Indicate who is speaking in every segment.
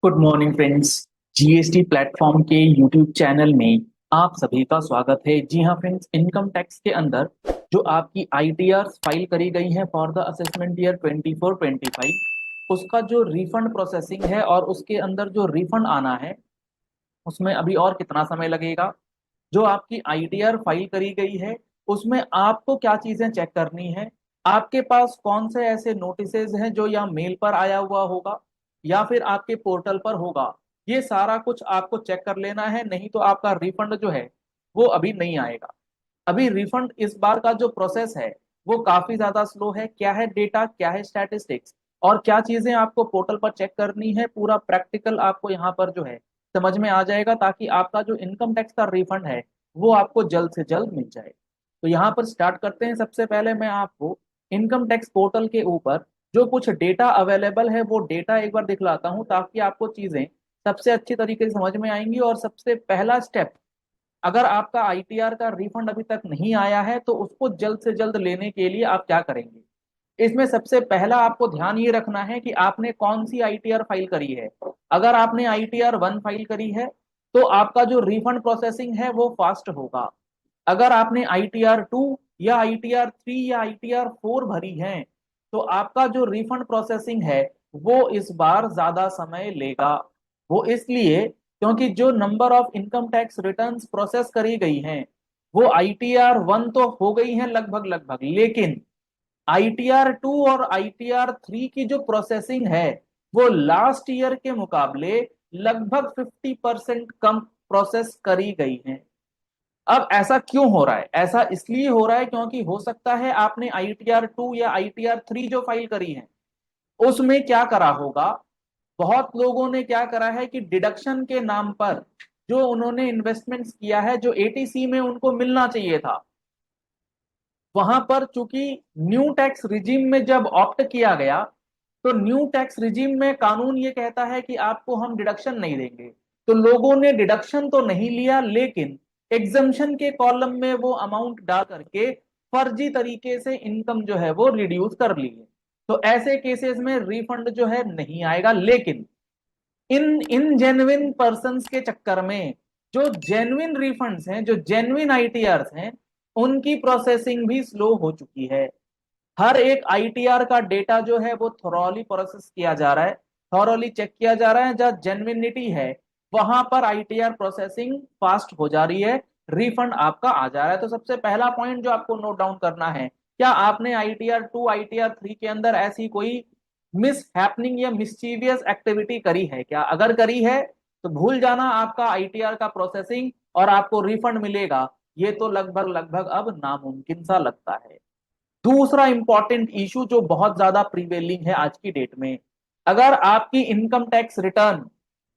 Speaker 1: Good morning friends. GST platform के YouTube channel में आप सभी का स्वागत है। जी हाँ फ्रेंड्स, इनकम टैक्स के अंदर जो आपकी आईटीआर फाइल करी गई है फॉर द असेसमेंट ईयर 24-25, उसका जो रिफंड प्रोसेसिंग है और उसके अंदर जो रिफंड आना है उसमें अभी और कितना समय लगेगा। जो आपकी आईटीआर फाइल करी गई है उसमें आपको क्या चीजें चेक करनी है, आपके पास कौन से ऐसे नोटिसेज हैं जो या मेल पर आया हुआ होगा या फिर आपके पोर्टल पर होगा, ये सारा कुछ आपको चेक कर लेना है। नहीं तो आपका रिफंड जो है वो अभी नहीं आएगा। अभी रिफंड इस बार का जो प्रोसेस है वो काफी ज्यादा स्लो है। क्या है डेटा, क्या है स्टैटिस्टिक्स और क्या चीजें आपको पोर्टल पर चेक करनी है, पूरा प्रैक्टिकल आपको यहाँ पर जो है समझ में आ जाएगा, ताकि आपका जो इनकम टैक्स का रिफंड है वो आपको जल्द से जल्द मिल जाए। तो यहाँ पर स्टार्ट करते हैं। सबसे पहले मैं आपको इनकम टैक्स पोर्टल के ऊपर जो कुछ डेटा अवेलेबल है वो डेटा एक बार दिखलाता हूँ, ताकि आपको चीजें सबसे अच्छी तरीके से समझ में आएंगी। और सबसे पहला स्टेप, अगर आपका आईटीआर का रिफंड अभी तक नहीं आया है तो उसको जल्द से जल्द लेने के लिए आप क्या करेंगे। इसमें सबसे पहला आपको ध्यान ये रखना है कि आपने कौन सी आईटीआर फाइल करी है। अगर आपने आईटीआर 1 फाइल करी है तो आपका जो रिफंड प्रोसेसिंग है वो फास्ट होगा। अगर आपने आईटीआर 2 या आईटीआर 3 या आईटीआर 4 भरी है तो आपका जो रिफंड प्रोसेसिंग है वो इस बार ज्यादा समय लेगा। वो इसलिए क्योंकि जो number of income tax returns process करी गई हैं वो आईटीआर 1 तो हो गई हैं लगभग लगभग, लेकिन आईटीआर 2 और आईटीआर 3 की जो प्रोसेसिंग है वो लास्ट ईयर के मुकाबले लगभग 50% कम प्रोसेस करी गई है। अब ऐसा क्यों हो रहा है? ऐसा इसलिए हो रहा है क्योंकि हो सकता है आपने आईटीआर 2 या आईटीआर 3 जो फाइल करी है उसमें क्या करा होगा, बहुत लोगों ने क्या करा है कि डिडक्शन के नाम पर जो उन्होंने इन्वेस्टमेंट्स किया है, जो एटीसी में उनको मिलना चाहिए था, वहां पर चूंकि न्यू टैक्स रिजीम में जब ऑप्ट किया गया तो न्यू टैक्स रिजीम में कानून ये कहता है कि आपको हम डिडक्शन नहीं देंगे। तो लोगों ने डिडक्शन तो नहीं लिया, लेकिन एग्जम्पशन के कॉलम में वो अमाउंट डाल करके फर्जी तरीके से इनकम जो है वो रिड्यूस कर ली है। तो ऐसे केसेस में रिफंड जो है नहीं आएगा। लेकिन इन जेन्युइन पर्सन के चक्कर में जो जेन्युइन रिफंड्स हैं, जो जेन्युइन आईटीआर हैं, उनकी प्रोसेसिंग भी स्लो हो चुकी है। हर एक आईटीआर का डेटा जो है वो थॉरोली प्रोसेस किया जा रहा है, थॉरोली चेक किया जा रहा है। जहाँ जेन्युइनिटी है वहां पर आईटीआर प्रोसेसिंग फास्ट हो जा रही है, रिफंड आपका आ जा रहा है। तो सबसे पहला पॉइंट जो आपको नोट डाउन करना है, क्या आपने आईटीआर 2 आईटीआर 3 के अंदर ऐसी कोई मिस हैपनिंग या मिसचीवियस एक्टिविटी करी है क्या? अगर करी है तो भूल जाना, आपका आईटीआर का प्रोसेसिंग और आपको रिफंड मिलेगा ये तो लगभग लगभग अब नामुमकिन सा लगता है। दूसरा इंपॉर्टेंट इशू जो बहुत ज्यादा प्रीवेलिंग है आज की डेट में, अगर आपकी इनकम टैक्स रिटर्न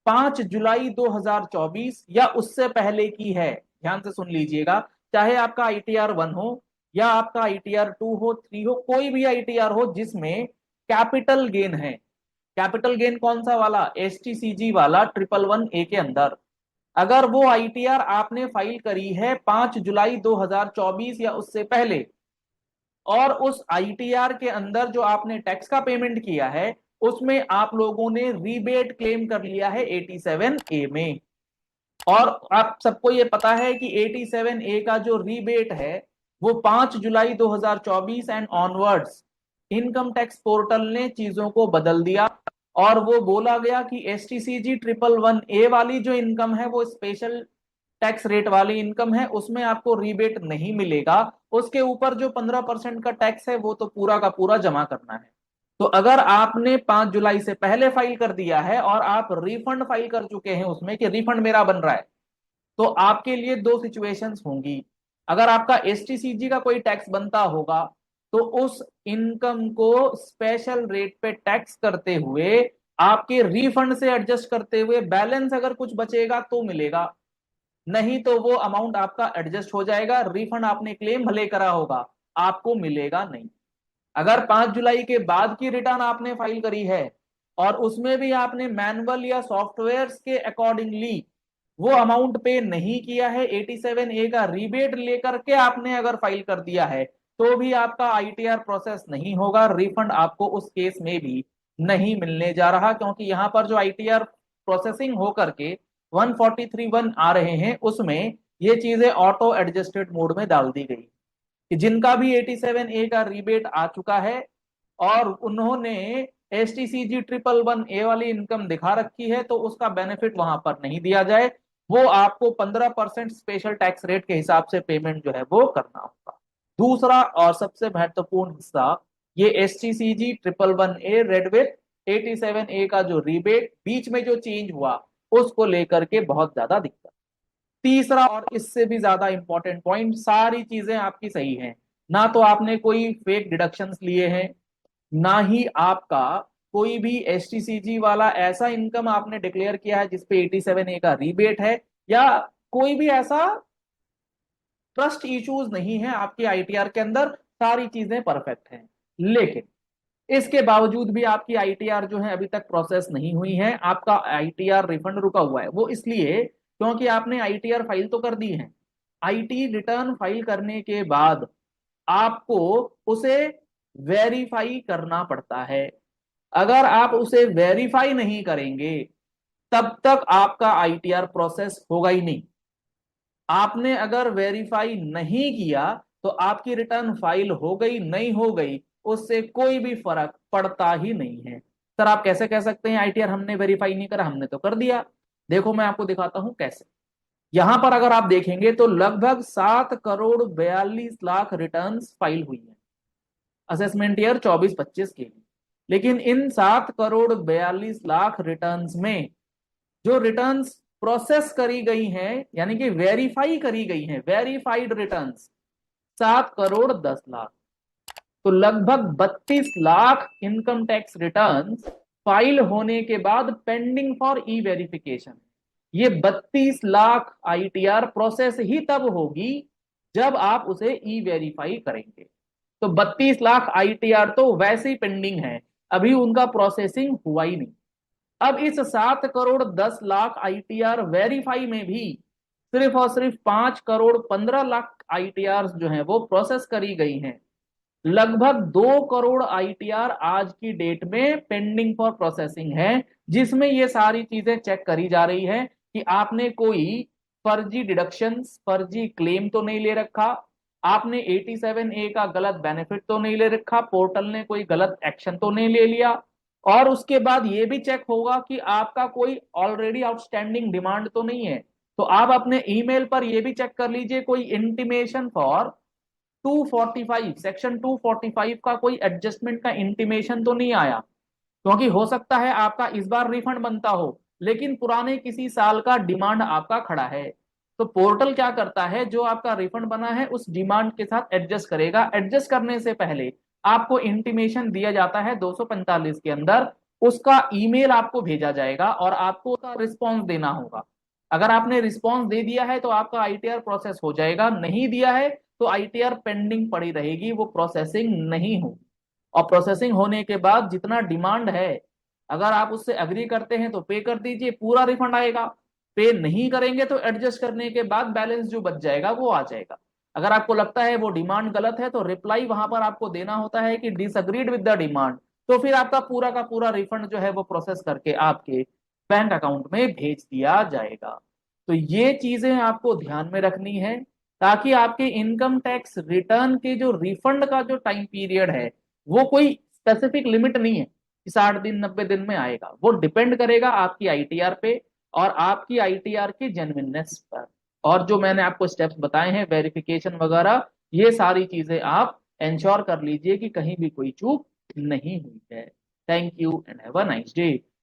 Speaker 1: 5 जुलाई 2024 या उससे पहले की है, ध्यान से सुन लीजिएगा, चाहे आपका आईटीआर 1 हो या आपका आईटीआर 2 हो, 3 हो, कोई भी आईटीआर हो जिसमें कैपिटल गेन है। कैपिटल गेन कौन सा वाला? एसटीसीजी वाला 111A के अंदर। अगर वो आईटीआर आपने फाइल करी है 5 जुलाई 2024 या उससे पहले, और उस आईटीआर के अंदर जो आपने टैक्स का पेमेंट किया है उसमें आप लोगों ने रीबेट क्लेम कर लिया है 87A में, और आप सबको ये पता है कि 87A का जो रीबेट है वो 5 जुलाई 2024 and onwards income tax portal ने चीजों को बदल दिया। और वो बोला गया कि एसटीसीजी 111A वाली जो इनकम है वो स्पेशल टैक्स रेट वाली इनकम है, उसमें आपको रीबेट नहीं मिलेगा। उसके ऊपर जो 15% का टैक्स है वो तो पूरा का पूरा जमा करना है। तो अगर आपने 5 जुलाई से पहले फाइल कर दिया है और आप रिफंड फाइल कर चुके हैं उसमें कि रिफंड मेरा बन रहा है, तो आपके लिए दो सिचुएशंस होंगी। अगर आपका एसटीसीजी का कोई टैक्स बनता होगा तो उस इनकम को स्पेशल रेट पे टैक्स करते हुए आपके रिफंड से एडजस्ट करते हुए बैलेंस अगर कुछ बचेगा तो मिलेगा, नहीं तो वो अमाउंट आपका एडजस्ट हो जाएगा। रिफंड आपने क्लेम भले करा होगा, आपको मिलेगा नहीं। अगर 5 जुलाई के बाद की रिटर्न आपने फाइल करी है और उसमें भी आपने मैनुअल या सॉफ्टवेयर के अकॉर्डिंगली वो अमाउंट पे नहीं किया है, 87A का रीबेट लेकर के आपने अगर फाइल कर दिया है, तो भी आपका आईटीआर प्रोसेस नहीं होगा, रिफंड आपको उस केस में भी नहीं मिलने जा रहा। क्योंकि यहां पर जो आईटीआर प्रोसेसिंग हो करके 1431 आ रहे हैं, उसमें ये चीजें ऑटो एडजस्टेड मोड में डाल दी गई कि जिनका भी 87A का रिबेट आ चुका है और उन्होंने STCG 111A वाली इनकम दिखा रखी है, तो उसका बेनिफिट वहां पर नहीं दिया जाए, वो आपको 15% स्पेशल टैक्स रेट के हिसाब से पेमेंट जो है वो करना होगा। दूसरा और सबसे महत्वपूर्ण हिस्सा, ये STCG 111A red with 87A का जो रिबेट बीच में जो चेंज हुआ उसको लेकर के बहुत ज्यादा दिक्कत। तीसरा और इससे भी ज्यादा इंपॉर्टेंट पॉइंट, सारी चीजें आपकी सही हैं, ना तो आपने कोई फेक डिडक्शंस लिए हैं, ना ही आपका कोई भी एसटीसीजी वाला ऐसा इनकम आपने डिक्लेयर किया है जिसपे 87A का रिबेट है, या कोई भी ऐसा ट्रस्ट इश्यूज नहीं है आपके आईटीआर के अंदर, सारी चीजें परफेक्ट हैं। लेकिन इसके बावजूद भी आपकी आईटीआर जो है अभी तक प्रोसेस नहीं हुई है, आपका आईटीआर रिफंड रुका हुआ है। वो इसलिए क्योंकि आपने आईटीआर फाइल तो कर दी है, आईटी रिटर्न फाइल करने के बाद आपको उसे वेरीफाई करना पड़ता है। अगर आप उसे वेरीफाई नहीं करेंगे तब तक आपका आईटीआर प्रोसेस होगा ही नहीं। आपने अगर वेरीफाई नहीं किया तो आपकी रिटर्न फाइल हो गई नहीं हो गई उससे कोई भी फर्क पड़ता ही नहीं है। सर आप कैसे कह सकते हैं आईटीआर हमने वेरीफाई नहीं करा, हमने तो कर दिया। देखो मैं आपको दिखाता हूं कैसे। यहां पर अगर आप देखेंगे तो लगभग 7 करोड़ 42 लाख रिटर्न फाइल हुई है असेसमेंट ईयर 24-25 के लिए। लेकिन इन 7 करोड़ 42 लाख रिटर्न्स में जो रिटर्न्स प्रोसेस करी गई हैं, यानी कि वेरीफाई करी गई हैं, वेरीफाइड रिटर्न्स 7 करोड़ 10 लाख, तो लगभग 32 lakh income tax returns file होने के बाद पेंडिंग फॉर ई वेरिफिकेशन। ये 32 लाख आईटीआर प्रोसेस ही तब होगी जब आप उसे ई वेरीफाई करेंगे। तो 32 लाख आईटीआर तो वैसे ही पेंडिंग है, अभी उनका प्रोसेसिंग हुआ ही नहीं। अब इस 7 करोड़ 10 लाख आईटीआर वेरीफाई में भी सिर्फ और सिर्फ 5 करोड़ 15 लाख आईटीआर जो है वो प्रोसेस करी गई हैं। लगभग 2 करोड़ आईटीआर आज की डेट में पेंडिंग फॉर प्रोसेसिंग है, जिसमें ये सारी चीजें चेक करी जा रही है कि आपने कोई फर्जी डिडक्शंस, फर्जी क्लेम तो नहीं ले रखा, आपने 87A का गलत बेनिफिट तो नहीं ले रखा, पोर्टल ने कोई गलत एक्शन तो नहीं ले लिया। और उसके बाद ये भी चेक होगा कि आपका कोई ऑलरेडी आउटस्टैंडिंग डिमांड तो नहीं है। तो आप अपने ईमेल पर ये भी चेक कर लीजिए कोई इंटीमेशन फॉर 245, सेक्शन 245 का कोई एडजस्टमेंट का इंटीमेशन तो नहीं आया, क्योंकि हो सकता है आपका इस बार रिफंड बनता हो लेकिन पुराने किसी साल का डिमांड आपका खड़ा है। तो पोर्टल क्या करता है, जो आपका रिफंड बना है उस डिमांड के साथ एडजस्ट करेगा। एडजस्ट करने से पहले आपको इंटीमेशन दिया जाता है 245 के अंदर, उसका ईमेल आपको भेजा जाएगा और आपको उसका रिस्पॉन्स देना होगा। अगर आपने रिस्पॉन्स दे दिया है तो आपका आईटीआर प्रोसेस हो जाएगा, नहीं दिया है तो आईटीआर पेंडिंग पड़ी रहेगी, वो प्रोसेसिंग नहीं होगी। और प्रोसेसिंग होने के बाद जितना डिमांड है, अगर आप उससे अग्री करते हैं तो पे कर दीजिए, पूरा रिफंड आएगा। पे नहीं करेंगे तो एडजस्ट करने के बाद बैलेंस जो बच जाएगा वो आ जाएगा। अगर आपको लगता है वो डिमांड गलत है तो रिप्लाई वहां पर आपको देना होता है कि डिसअग्रीड विद द डिमांड, तो फिर आपका पूरा का पूरा रिफंड जो है वो प्रोसेस करके आपके बैंक अकाउंट में भेज दिया जाएगा। तो ये चीजें आपको ध्यान में रखनी है ताकि आपके इनकम टैक्स रिटर्न के जो रिफंड का जो टाइम पीरियड है वो कोई स्पेसिफिक लिमिट नहीं है कि 60 दिन 90 दिन में आएगा। वो डिपेंड करेगा आपकी आईटीआर पे और आपकी आईटीआर की जेन्युइननेस पर। और जो मैंने आपको स्टेप्स बताए हैं वेरिफिकेशन वगैरह, ये सारी चीजें आप इंश्योर कर लीजिए कि कहीं भी कोई चूक नहीं हुई है। Thank you and have a nice day.